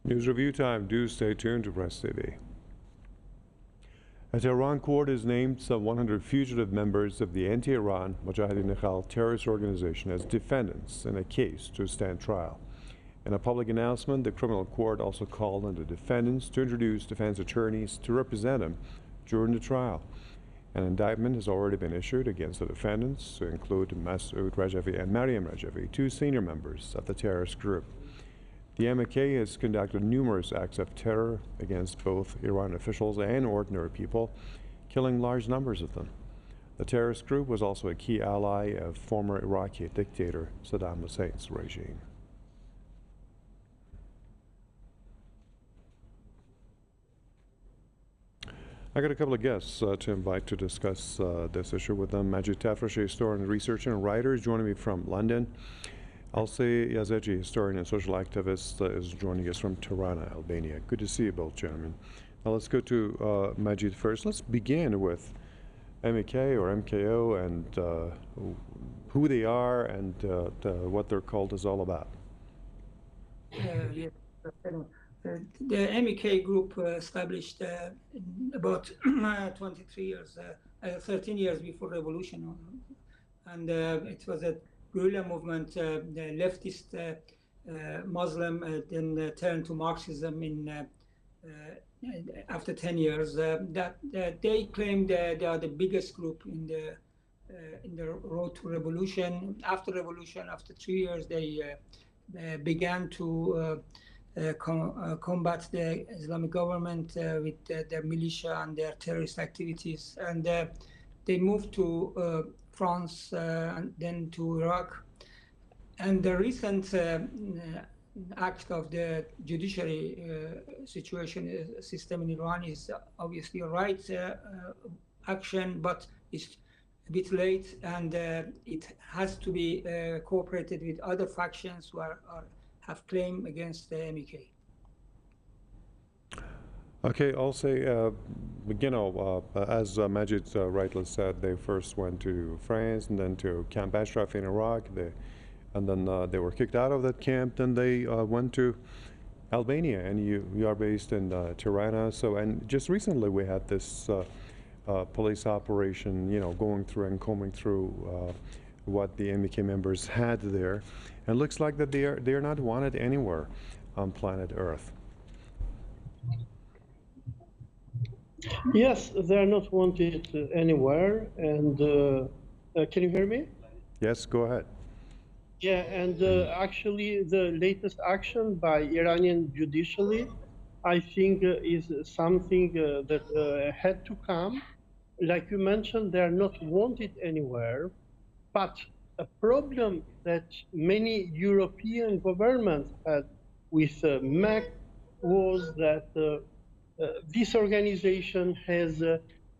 News review time. Do stay tuned to Press TV. A Tehran court has named some 100 fugitive members of the anti-Iran Mujahideen Khal terrorist organization as defendants in a case to stand trial. In a public announcement, the criminal court also called on the defendants to introduce defense attorneys to represent them during the trial. An indictment has already been issued against the defendants, to include Masoud Rajavi and Mariam Rajavi, two senior members of the terrorist group. The MKO has conducted numerous acts of terror against both Iran officials and ordinary people, killing large numbers of them. The terrorist group was also a key ally of former Iraqi dictator Saddam Hussein's regime. I got a couple of guests to invite to discuss this issue with them. Majid Tafrashi, historian, researcher, and writer, is joining me from London. Alsey Yazeci, historian and social activist, is joining us from Tirana, Albania. Good to see you both, gentlemen. Now let's go to Majid first. Let's begin with MKO or MKO and who they are and what their cult is all about. Yes. The MKO group established about 23 years, 13 years before revolution, and it was a guerrilla movement. The leftist Muslim then turned to Marxism in after 10 years. That they claimed they are the biggest group in the road to revolution. After revolution, after 3 years, they began to combat the Islamic government with their militia and their terrorist activities, and they moved to France and then to Iraq. And the recent act of the judiciary system in Iran is obviously a right action, but it's a bit late, and it has to be cooperated with other factions who have claim against the MKO. Okay, I'll say, as Majid rightly said, they first went to France and then to Camp Ashraf in Iraq, and then they were kicked out of that camp. Then they went to Albania, and you are based in Tirana. So, and just recently we had this police operation, going through and combing through what the MKO members had there. And it looks like that they are not wanted anywhere on planet Earth. Yes, they are not wanted anywhere. And can you hear me? Yes, go ahead. Yeah, and actually the latest action by Iranian judiciary, I think, is something that had to come. Like you mentioned, they are not wanted anywhere. But a problem that many European governments had with MAC was that this organization has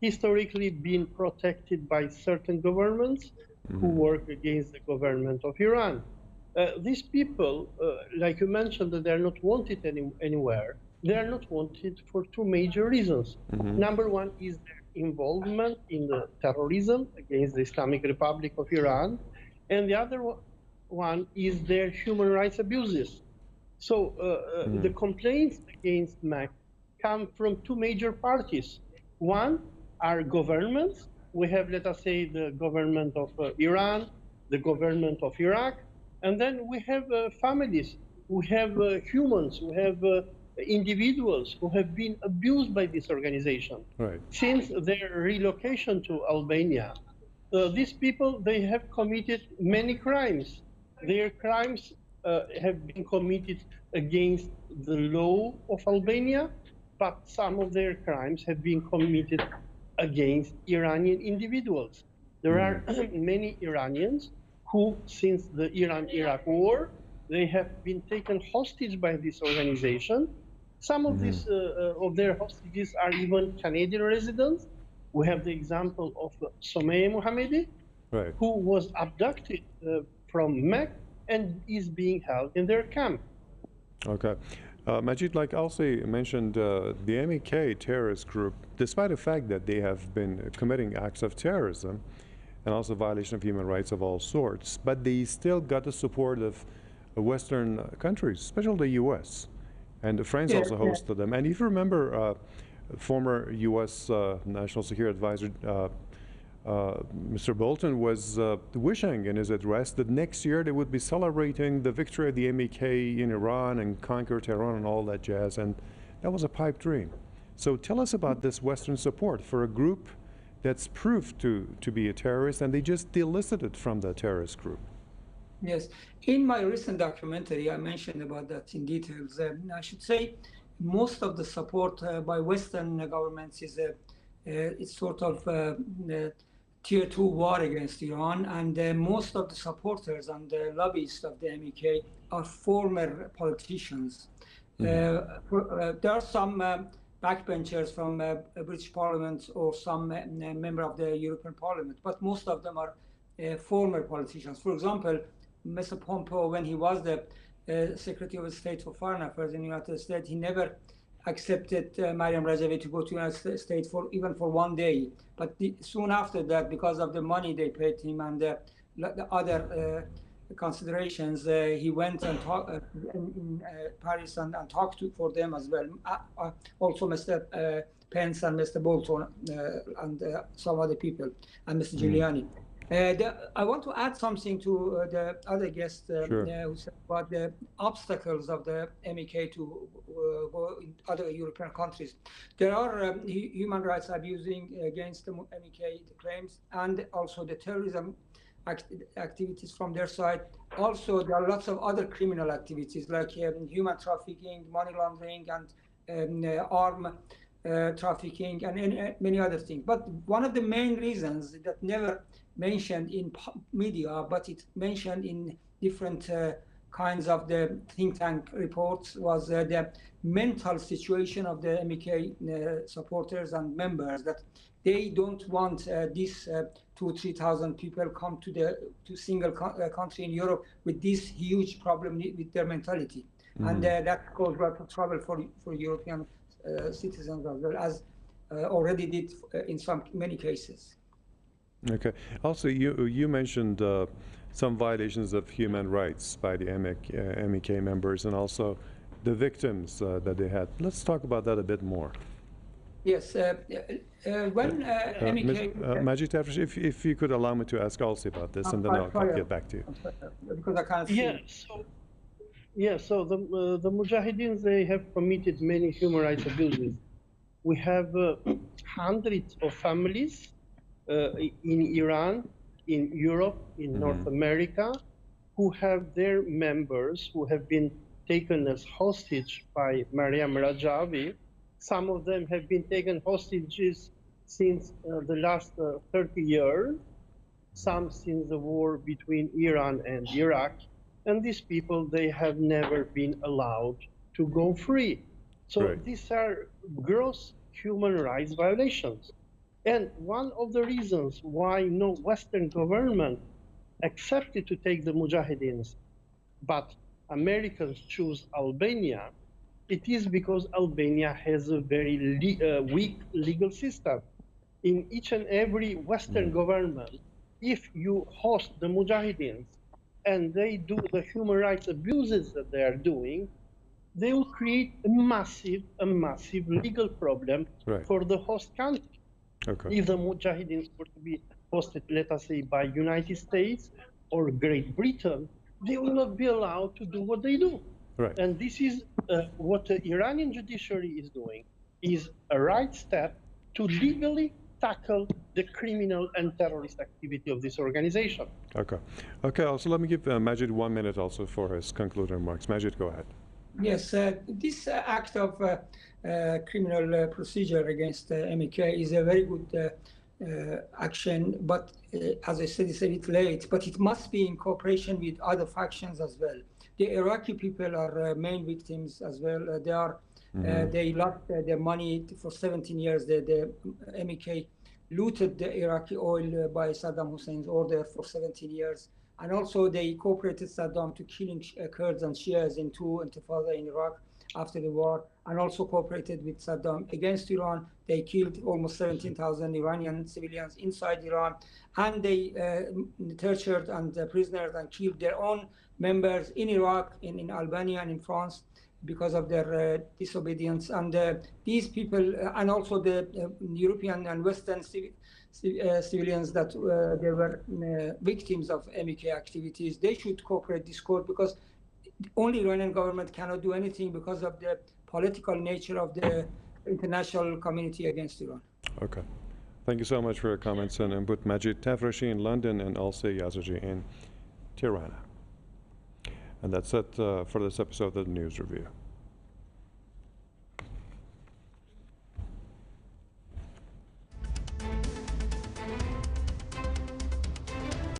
historically been protected by certain governments who work against the government of Iran. These people, like you mentioned, that they're not wanted anywhere. They are not wanted for two major reasons. Number one is their involvement in the terrorism against the Islamic Republic of Iran, and the other one is their human rights abuses. So the complaints against MAC come from two major parties. One are governments. We have, let us say, the government of Iran, the government of Iraq, and then we have families, we have humans, we have individuals who have been abused by this organization. Right. Since their relocation to Albania, these people, they have committed many crimes. Their crimes have been committed against the law of Albania, but some of their crimes have been committed against Iranian individuals. There are many Iranians who, since the Iran-Iraq war, they have been taken hostage by this organization. Some of these of their hostages are even Canadian residents. We have the example of Someh Mohammedi, right, who was abducted from Mecca and is being held in their camp. Okay. Majid, like Alsey mentioned, the MKO terrorist group, despite the fact that they have been committing acts of terrorism and also violation of human rights of all sorts, but they still got the support of Western countries, especially the U.S. And France Yeah, also yeah. hosted them. And if you remember, former U.S. National Security Advisor Mr. Bolton was wishing in his address that next year they would be celebrating the victory of the MEK in Iran and conquer Tehran and all that jazz, and that was a pipe dream. So tell us about this Western support for a group that's proved to be a terrorist, and they just delisted from the terrorist group. Yes, in my recent documentary, I mentioned about that in details. I should say most of the support by Western governments is it's sort of tier 2 war against Iran, and most of the supporters and the lobbyists of the MEK are former politicians. There are some backbenchers from British Parliament or some member of the European Parliament, but most of them are former politicians. For example, Mr. Pompeo, when he was the Secretary of State for Foreign Affairs in the United States, he never accepted Mariam Rajavi to go to the United States for even for 1 day. But soon after that, because of the money they paid him and the other considerations, he went and talked in Paris and talked for them as well. Also, Mr. Pence and Mr. Bolton and some other people, and Mr. Giuliani. I want to add something to the other guest Sure. who said about the obstacles of the MEK to go in other European countries. There are human rights abusing against the MEK claims, and also the terrorism activities from their side. Also, there are lots of other criminal activities like human trafficking, money laundering, and arm trafficking, and many other things. But one of the main reasons that never mentioned in media, but it's mentioned in different kinds of the think tank reports, was the mental situation of the MEK supporters and members, that they don't want these 2,000-3,000 people come to single country in Europe with this huge problem with their mentality. And that caused a lot of trouble for European citizens as well, as already did in many cases. Okay. Also, you mentioned some violations of human rights by the MEK members and also the victims that they had. Let's talk about that a bit more. Yes. When MEK... Majid Tafrish, if you could allow me to ask also about this, and then I'll get back to you. Because I can't see. So the Mujahideen, they have committed many human rights abuses. We have hundreds of families in Iran, in Europe, in North America, who have their members who have been taken as hostage by Mariam Rajavi. Some of them have been taken hostages since the last 30 years, some since the war between Iran and Iraq. And these people, they have never been allowed to go free. So these are gross human rights violations. And one of the reasons why no Western government accepted to take the Mujahideens, but Americans choose Albania, it is because Albania has a very weak legal system. In each and every Western government, if you host the Mujahideens and they do the human rights abuses that they are doing, they will create a massive legal problem for the host country. Okay. If the Mujahideens were to be hosted, let us say, by United States or Great Britain, they will not be allowed to do what they do. Right. And this is what the Iranian judiciary is doing, is a right step to legally tackle the criminal and terrorist activity of this organization. Okay. Okay, also let me give Majid 1 minute also for his concluding remarks. Majid, go ahead. Yes, this act of criminal procedure against MEK is a very good action, but as I said, it's a bit late, but it must be in cooperation with other factions as well. The Iraqi people are main victims as well. They lost their money for 17 years. The MEK looted the Iraqi oil by Saddam Hussein's order for 17 years. And also they cooperated Saddam to killing Kurds and Shias in 2 intifada in Iraq after the war, and also cooperated with Saddam against Iran. They killed almost 17,000 Iranian civilians inside Iran, and they tortured and prisoners and killed their own members in Iraq, in Albania, and in France. because of their disobedience. And these people, and also the European and Western civilians that they were victims of MK activities, they should cooperate this court, because only Iranian government cannot do anything because of the political nature of the international community against Iran. Okay. Thank you so much for your comments and input. Majid Tafrashi in London and Alsay Yazaji in Tirana. And that's it for this episode of the News Review.